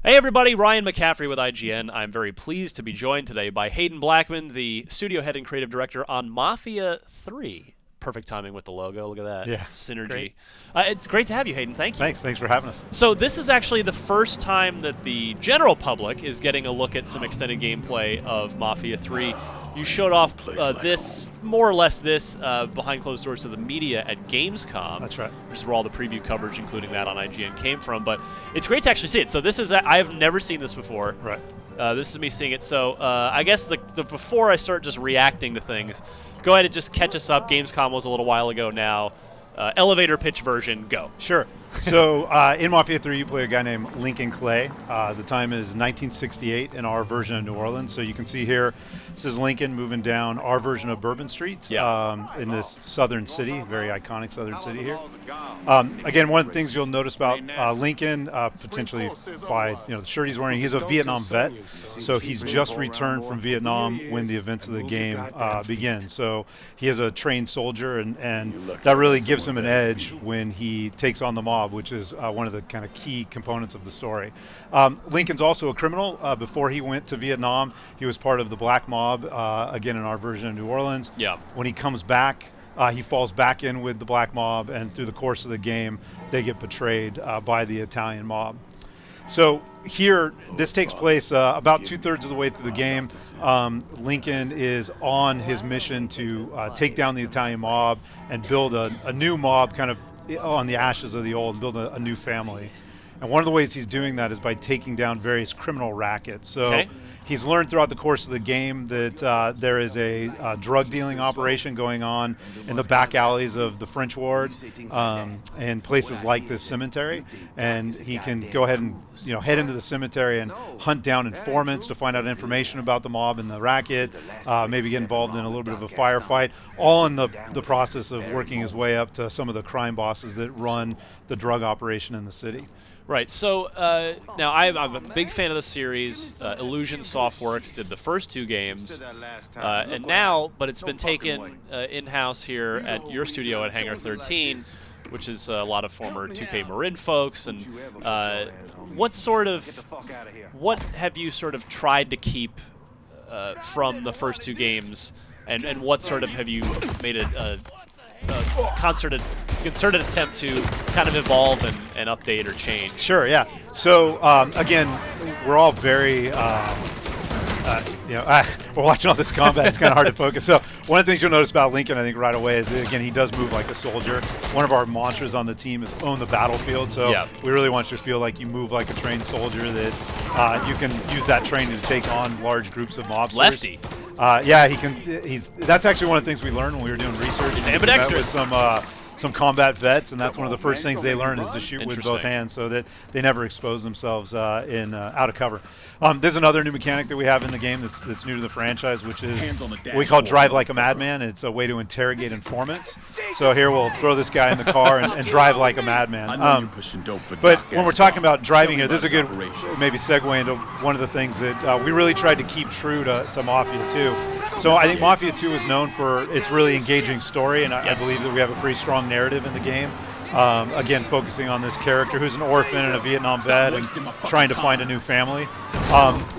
Hey everybody, Ryan McCaffrey with IGN. I'm very pleased to be joined today by Hayden Blackman, the studio head and creative director on Mafia 3. Perfect timing with the logo. Look at that. Yeah. Synergy. It's great to have you, Hayden. Thank you. Thanks for having us. So this is actually the first time that the general public is getting a look at some extended gameplay of Mafia 3. You showed off more or less this, behind closed doors to the media at Gamescom. That's right. Which is where all the preview coverage, including that on IGN, came from. But it's great to actually see it. So this is, I have never seen this before. Right. This is me seeing it. So I guess the before I start just reacting to things, go ahead and just catch us up. Gamescom was a little while ago now. Elevator pitch version, go. Sure. So in Mafia 3, you play a guy named Lincoln Clay. The time is 1968 in our version of New Orleans. So you can see here, this is Lincoln moving down our version of Bourbon Street in this southern city, very iconic southern city here. Again, one of the things you'll notice about Lincoln, potentially by the shirt he's wearing, he's a Vietnam vet. So he's just returned from Vietnam when the events of the game begin. So he is a trained soldier, and that really gives him an edge when he takes on the mob, which is one of the kind of key components of the story. Lincoln's also a criminal. Before he went to Vietnam, he was part of the Black Mob, again in our version of New Orleans. Yeah. When he comes back, he falls back in with the Black Mob, and through the course of the game, they get betrayed by the Italian mob. So here, this takes place about 2/3 of the way through the game. Lincoln is on his mission to take down the Italian mob and build a new mob kind of on the ashes of the old, build a new family. And one of the ways he's doing that is by taking down various criminal rackets. So he's learned throughout the course of the game that there is a drug dealing operation going on in the back alleys of the French Ward and places like this cemetery. And he can go ahead and head into the cemetery and hunt down informants to find out information about the mob and the racket, maybe get involved in a little bit of a firefight, all in the process of working his way up to some of the crime bosses that run the drug operation in the city. Right. So now I'm a big fan of the series. Illusion Softworks did the first 2 games, and now, but it's been taken in-house here at your studio at Hangar 13, which is a lot of former 2K Marin folks. And what have you sort of tried to keep from the first 2 games, and what sort of have you made a concerted attempt to kind of evolve and update or change? Sure, yeah. So again, we're all very, we're watching all this combat. It's kind of hard to focus. So one of the things you'll notice about Lincoln, I think, right away is, again, he does move like a soldier. One of our mantras on the team is own the battlefield. So we really want you to feel like you move like a trained soldier, that you can use that training to take on large groups of mobsters. Lefty. Yeah, he can. That's actually one of the things we learned when we were doing research. Ambidextrous. With some combat vets, and that's one of the first things they learn is to shoot with both hands, so that they never expose themselves out of cover. There's another new mechanic that we have in the game that's new to the franchise, which is what we call drive like a madman. It's a way to interrogate informants. So here we'll throw this guy in the car and drive like a madman. But when we're talking about driving here, this is a good maybe segue into one of the things that we really tried to keep true to Mafia 2. So I think Mafia 2 is known for its really engaging story, and I believe that we have a pretty strong narrative in the game. Again, focusing on this character who's an orphan and a Vietnam vet and trying to find a new family.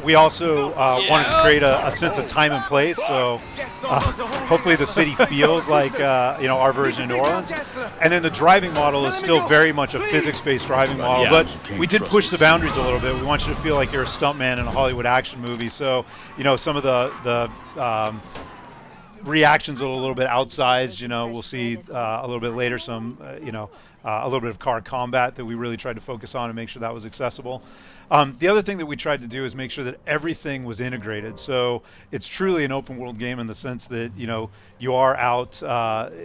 We also wanted to create a sense of time and place, so hopefully the city feels like our version of New Orleans. And then the driving model is still very much a physics-based driving model, but we did push the boundaries a little bit. We want you to feel like you're a stuntman in a Hollywood action movie. So some of the reactions are a little bit outsized. We'll see a little bit later some a little bit of car combat that we really tried to focus on and make sure that was accessible. The other thing that we tried to do is make sure that everything was integrated. So it's truly an open world game in the sense that you are out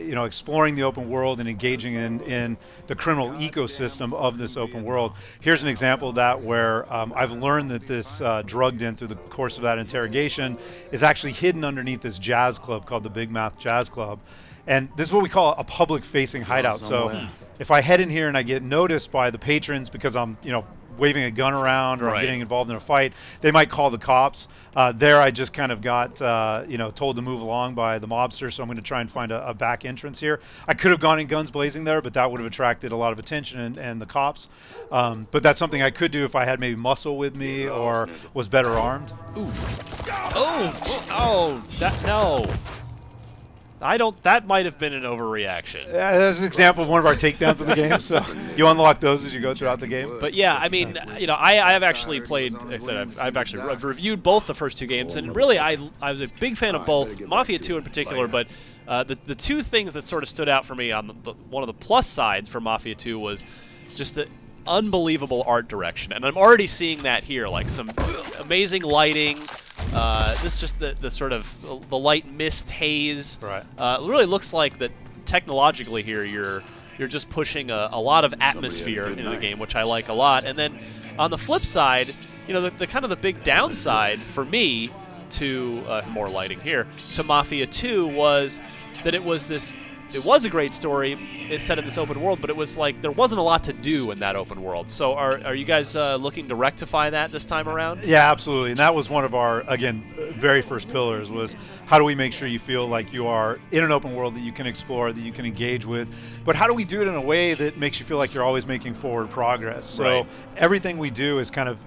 exploring the open world and engaging in the criminal ecosystem of this open world. Here's an example of that where I've learned that this drug den through the course of that interrogation is actually hidden underneath this jazz club called the Big Mouth Jazz Club. And this is what we call a public facing hideout. So if I head in here and I get noticed by the patrons because I'm waving a gun around or I'm getting involved in a fight, they might call the cops. There I just kind of got told to move along by the mobster, so I'm going to try and find a back entrance here. I could have gone in guns blazing there, but that would have attracted a lot of attention and the cops. But that's something I could do if I had maybe muscle with me or was better armed. Ooh. Oh, no. That might have been an overreaction. That's an example of one of our takedowns of the game. So you unlock those as you go throughout the game. But yeah, I mean, I have actually played. Like I said, I've reviewed both the first two games, and really, I was a big fan of both, Mafia 2 in particular. But the two things that sort of stood out for me on one of the plus sides for Mafia 2 was just the unbelievable art direction, and I'm already seeing that here, like some amazing lighting. This just the sort of the light mist haze. Right. It really looks like that technologically here you're just pushing a lot of atmosphere into the game, which I like a lot. And then on the flip side, the kind of the big downside for me to more lighting here to Mafia 2 was that it was a great story. It's set in this open world, but it was like there wasn't a lot to do in that open world. So are you guys looking to rectify that this time around? Yeah, absolutely. And that was one of our, again, very first pillars was how do we make sure you feel like you are in an open world that you can explore, that you can engage with, but how do we do it in a way that makes you feel like you're always making forward progress? So everything we do is kind of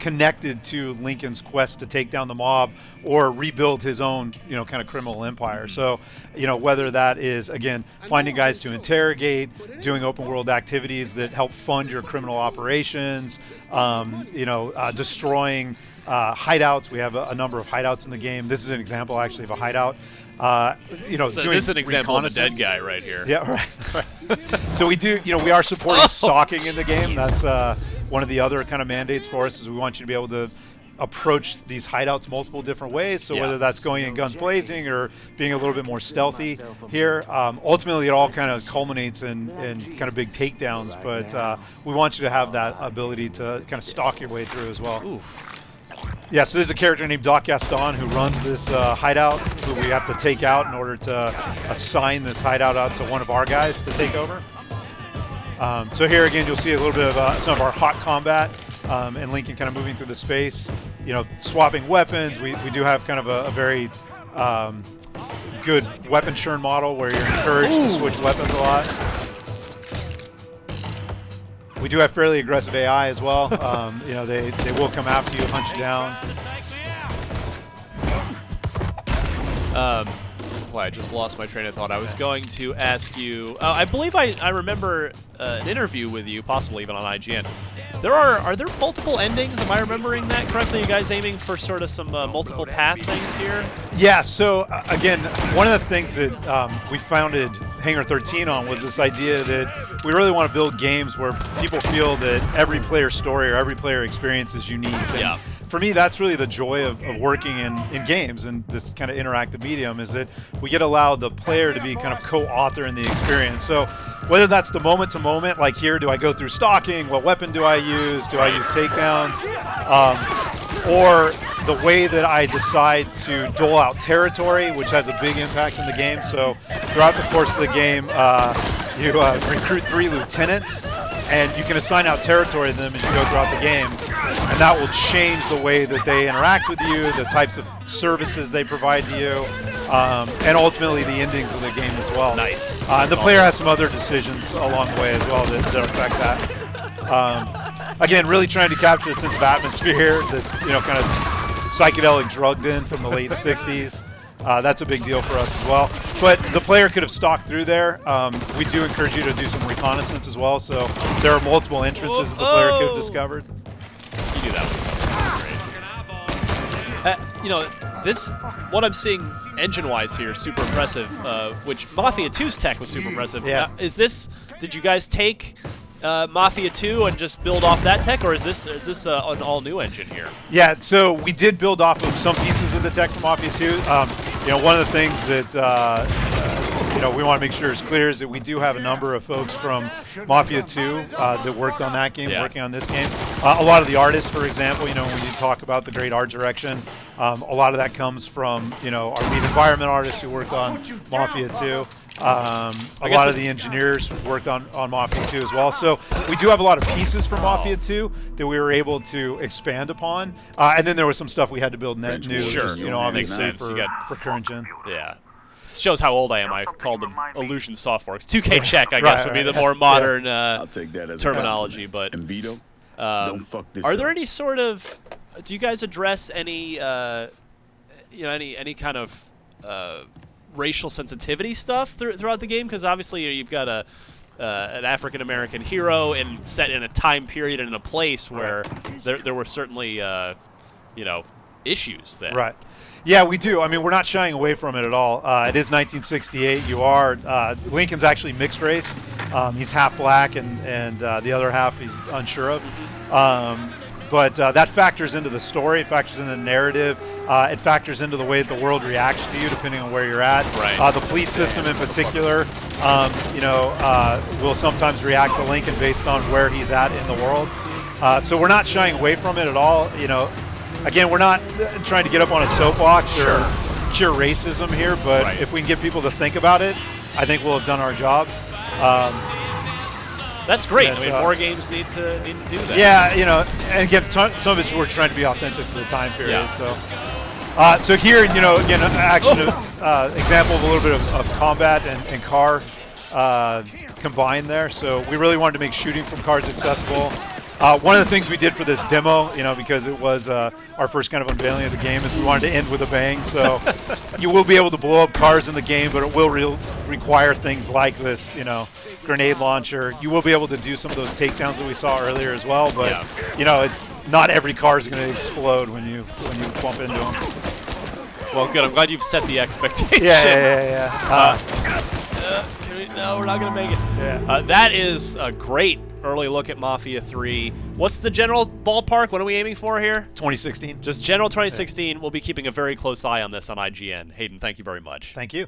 connected to Lincoln's quest to take down the mob or rebuild his own, kind of criminal empire. So, whether that is, again, finding guys to interrogate, doing open world activities that help fund your criminal operations, destroying hideouts. We have a number of hideouts in the game. This is an example, actually, of a hideout. So this is an example of a dead guy right here. Yeah, right. So we do, we are supporting stalking in the game. That's one of the other kind of mandates for us is we want you to be able to approach these hideouts multiple different ways. So whether that's going in guns blazing or being a little bit more stealthy here, ultimately it all kind of culminates in kind of big takedowns. But we want you to have that ability to kind of stalk your way through as well. Oof. Yeah, so there's a character named Doc Gaston who runs this hideout who we have to take out in order to assign this hideout out to one of our guys to take over. So here again, you'll see a little bit of some of our hot combat and Lincoln kind of moving through the space, swapping weapons. We do have kind of a very good weapon churn model where you're encouraged to switch weapons a lot. We do have fairly aggressive AI as well. They will come after you, hunt you down. Boy, I just lost my train of thought. I was going to ask you. I believe I remember an interview with you, possibly even on IGN. Are there multiple endings? Am I remembering that correctly? You guys aiming for sort of some multiple path things here? Yeah. So again, one of the things that we founded Hangar 13 on was this idea that we really want to build games where people feel that every player story or every player experience is unique. And for me, that's really the joy of working in games and this kind of interactive medium is that we get to allow the player to be kind of co-author in the experience. So whether that's the moment-to-moment, like here, do I go through stalking? What weapon do I use? Do I use takedowns? Or the way that I decide to dole out territory, which has a big impact in the game. So throughout the course of the game, you recruit 3 lieutenants, and you can assign out territory to them as you go throughout the game. And that will change the way that they interact with you, the types of services they provide to you, and ultimately the endings of the game as well. Nice. The player has some other decisions along the way as well that affect that. Again, really trying to capture a sense of atmosphere, this kind of psychedelic drugged in from the late 60s. That's a big deal for us as well. But the player could have stalked through there. We do encourage you to do some reconnaissance as well. So there are multiple entrances that the player could have discovered. You do that one. What I'm seeing engine-wise here, super impressive. Which Mafia 2's tech was super impressive. Yeah. Did you guys take Mafia 2 and just build off that tech, or is this an all-new engine here? Yeah, so we did build off of some pieces of the tech from Mafia 2. One of the things that we want to make sure is clear is that we do have a number of folks from Mafia 2 that worked on that game, working on this game. A lot of the artists, for example, when you talk about the great art direction, a lot of that comes from our lead environment artists who worked on Mafia 2. A lot of the engineers worked on Mafia 2 as well. So we do have a lot of pieces from Mafia 2 that we were able to expand upon. And then there was some stuff we had to build net new, sure. just, you know, obviously for current gen. Yeah. This shows how old I am. I called them Illusion Softworks. 2K check, I guess, would be the more modern I'll take that as terminology. But don't fuck this are there up. any sort of? Do you guys address any? You know, any kind of racial sensitivity stuff throughout the game? Because obviously you've got an African American hero and set in a time period and in a place where there were certainly you know, issues there. Right. Yeah, we do. I mean, we're not shying away from it at all. It is 1968. You are Lincoln's actually mixed race. He's half black, and the other half he's unsure of. But that factors into the story. It factors into the narrative. It factors into the way that the world reacts to you, depending on where you're at. Right. The police system, in particular, you know, will sometimes react to Lincoln based on where he's at in the world. So we're not shying away from it at all. You know. Again, we're not trying to get up on a soapbox or cheer racism here, but if we can get people to think about it, I think we'll have done our job. That's great. I mean, more games need to do that. Yeah, you know, and again, some of it's we're trying to be authentic to the time period. Yeah. So here, you know, again, action example of a little bit of combat and car combined there. So we really wanted to make shooting from cars accessible. One of the things we did for this demo, you know, because it was our first kind of unveiling of the game, is we wanted to end with a bang. So you will be able to blow up cars in the game, but it will require things like this, you know, grenade launcher. You will be able to do some of those takedowns that we saw earlier as well, but you know, it's not every car is going to explode when you bump into them. Well, good. I'm glad you've set the expectation. Yeah. No, we're not going to make it. Yeah. That is a great early look at Mafia 3. What's the general ballpark? What are we aiming for here? 2016. Just general 2016. Yeah. We'll be keeping a very close eye on this on IGN. Hayden, thank you very much. Thank you.